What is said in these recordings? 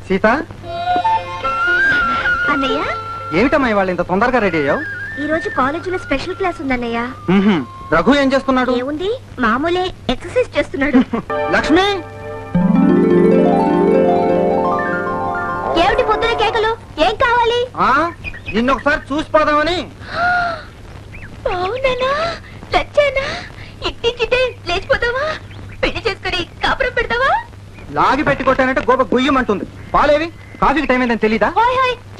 సీత, అన్నయ్య ఏమిటమ్మా ఇవాళ ఇంత తొందరగా రెడీ అయ్యావు? ఈ రోజు కాలేజీలో స్పెషల్ క్లాస్ ఉందన్నయ్య. రఘు ఏం చేస్తున్నాడు? ఏముంది, మామూలే, ఎక్సర్సైజ్ చేస్తున్నాడు. లక్ష్మి, ఏమిటి పొద్దున కేకలు? ఏం కావాలి? నిన్నొకసారి చూసిపోదామని. అవునా, నచ్చానా? ఇట్టించితే లేచిపోతావా? పెళ్లి చేసుకుని కాపురం పెడతావా? లాగి పెట్టి కొట్టానంటే గోప గుయ్యమంటుంది. పాలేవి? కాఫీకి టైం ఏంటని తెలీదా?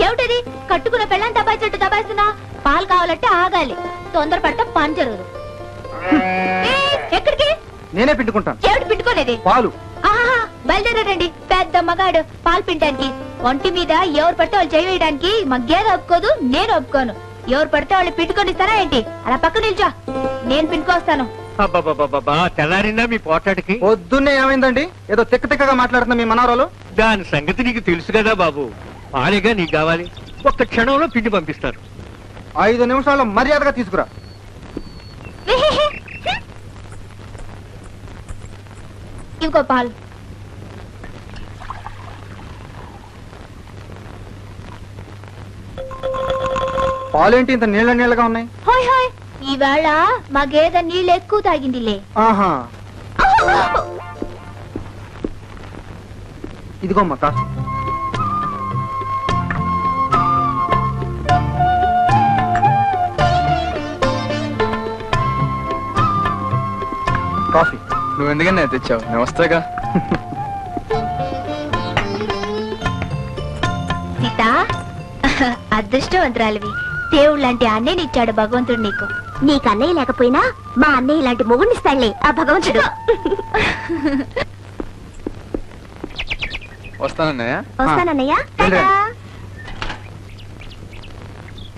ఏమిటది? కట్టుకున్న పెళ్ళని దబాయించట్టు దబాయిస్తున్నా. పాలు కావాలంటే ఆగాలి, తొందర పడితే పని జరగదు. ఎక్కడికి? నేనే పిండుకుంటాను. ఏమిటి పిండుకోలేది? పాలు. బయలుదేరండి, పెద్ద మగాడు పాలు పిండడానికి. ఒంటి మీద ఎవరు పడితే వాళ్ళు చేయి వేయడానికి మా గేదె ఒప్పుకోదు, నేను ఒప్పుకోను. ఎవరు పడితే వాళ్ళు పిండుకొని ఇస్తారా ఏంటి? అలా పక్క నిల్చో, నేను పిండుకొస్తాను. తెల్లారిందా మీ పోటాడికి? పొద్దున్నే ఏమైందండి? ఏదో తిక్క తిక్కగా మాట్లాడుతున్నా మీ మనవరాలు. దాని సంగతి నీకు తెలుసు కదా బాబు. పాలేగా నీకు కావాలి, ఒక్క క్షణంలో పిండి పంపిస్తారు. 5 నిమిషాల్లో మర్యాదగా తీసుకురా. ఇంకో పాలు. పాలేంటి ఇంత నీళ్ళ నీళ్ళగా ఉన్నాయి? హాయ్ హాయ్, ఈవేళ మా గేదె నీళ్ళు ఎక్కువ తాగిందిలే. ఆహా, ఇదిగోమ్మా కాఫీ. కాఫీ. నువ్వు ఎందుకన్నా తెచ్చావు? నేను వస్తాగా. సీత, అదృష్టవంతురాలివి. దేవుడు లాంటి అన్నయ్యని ఇచ్చాడు భగవంతుడు నీకు. నీకు అన్నయ్య లేకపోయినా మా అన్నయ్య లాంటి మొగుడిని ఇస్తాడులే ఆ భగవంతుడు. వస్తానన్నయ్య. వస్తానన్నయ్య. వెళ్ళండి.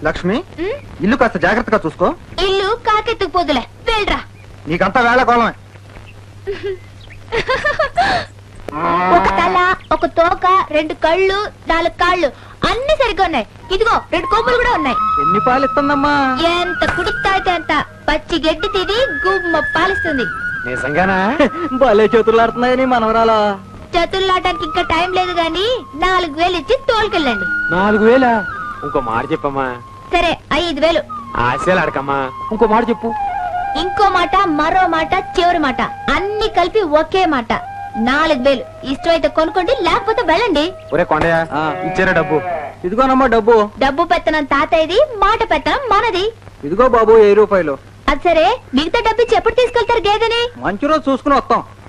లక్ష్మి, ఇల్లు కాస్త జాగ్రత్తగా చూసుకో. ఇల్లు కాకెత్తుకు పోదులే, వెళ్ళరా. నీకంతా వేళ కోలమే. ఒక తల, ఒక తోక, 2 కళ్ళు, 4 కాళ్ళు అన్ని సరిగ్గా ఉన్నాయి. ఇదిగో 2 కొమ్ములు కూడా ఉన్నాయి. ఎన్ని పాలు ఇస్తుందమ్మా? ఎంత కుడితాయితే అంత. పచ్చి గడ్డి తిని గుమ్మ పాలిస్తుంది. నిజంగానా? భలే చేతులాడుతున్నాయని మనవరాలా. చతుర్లాటానికి ఇంకా టైం లేదు గాని 4,000 ఇచ్చి తోలుకెళ్ళండి. 4,000? ఇంకో మాట చెప్పమ్మా. సరే, 5,000. ఆశలు అడకమ్మా. ఇంకో మాట చెప్పు. ఇంకో మాట, మరో మాట, చివరి మాట అన్ని కలిపి ఒకే మాట. 4,000. ఇష్టమైతే కొనుక్కోండి, లేకపోతే వెళ్ళండి. ఒరే కొండయ్య, ఇచ్చారా డబ్బు? ఇదిగోనమ్మా డబ్బు. డబ్బు పెత్తనం తాతయ్యది, మాట పెత్తనం మనది. ఇదిగో బాబు 1000 రూపాయలు. అది సరే, మిగతా డబ్బు ఎప్పుడు తీసుకెళ్తారు గేదెని? మంచి రోజు చూసుకుని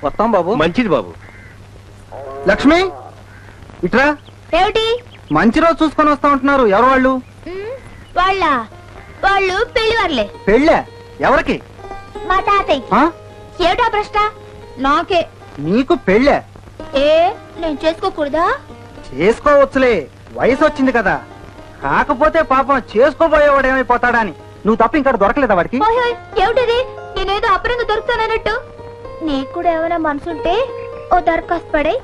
వస్తాం బాబు. మంచిది బాబు. లక్ష్మి, ఇట్రా. ఏమిటి? మంచి రోజు చూసుకొని వస్తా ఉంటున్నారు. ఎవరు వాళ్ళు? వాళ్ళు పెళ్లివారులే. పెళ్ళే? ఎవరికి? మా తాతయ్య. ఏమిటా ప్రశ్న? నాకే. నీకు పెళ్ళే? నేను చేసుకోకూడదా? చేసుకోవచ్చులే, వయసు వచ్చింది కదా. కాకపోతే పాపం చేసుకోబోయేవాడు ఏమైపోతాడా అని. నువ్వు తప్ప ఇంకా దొరకలేదా వాడికి? ఏమిటిది? నేనేదో అపరంగా దొరుకుతానన్నట్టు. నీకు కూడా ఏమైనా మనసుంటే ఓ దరఖాస్తు పడే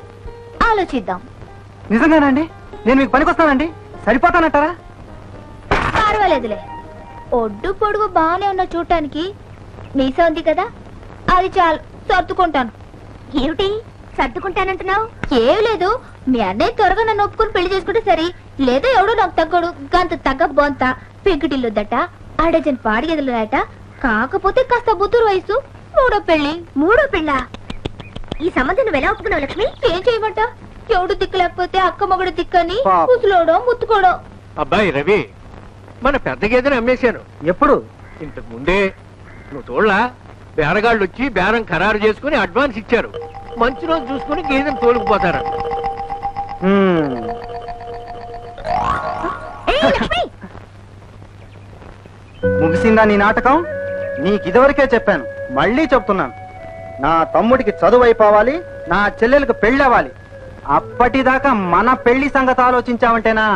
ఆలోచిద్దాం. నిజంగానండి? నేను మీకు పనికొస్తానండి? సరిపోతానంటారా? పర్వాలేదులే, ఒడ్డు పొడుగు బాగానే ఉన్న చూడటానికి. మీసా ఉంది కదా, అది చాలు, సర్దుకుంటాను. ఏమిటి సర్దుకుంటానంటున్నావు? ఏం లేదు, మీ అన్నయ్య త్వరగా నన్ను ఒప్పుకుని పెళ్లి చేసుకుంటే సరి. లేదా ఎవడో నాకు తగ్గడు, గంత తగ్గ బొంత, పెంకుటిల్లుద్దట, 1 డజన్ పాడిగెదలుట. కాకపోతే కాస్త బుద్ధురు వయసు. 3వ పెళ్లి. 3వ పెళ్ళ? ఈ సంబంధం నువ్వు ఎలా ఒప్పుకున్నావు లక్ష్మి? ఏం చేయమంట? ఎవడు దిక్కు లేకపోతే అక్క మొగుడు దిక్కని ముసులోడో ముత్తుకోడో. అబ్బాయి రవి, మన పెద్ద గేదెని అమ్మేశాను. ఎప్పుడు? ఇంతకు ముందే. నువ్వు చూడలా, బేరగాళ్ళు వచ్చి బేరం ఖరారు చేసుకుని అడ్వాన్స్ ఇచ్చారు. మంచి రోజు చూసుకుని గేదెని తోలుకుపోతారు. ముగిసిందా నీ నాటకం? నీకిదివరకే చెప్పాను, మళ్ళీ చెప్తున్నాను. నా తమ్ముడికి చదువు అయిపోవాలి, నా చెల్లెలకు పెళ్ళి అవ్వాలి. అప్పటిదాకా మన పెళ్లి సంగతి ఆలోచించావంటేనా?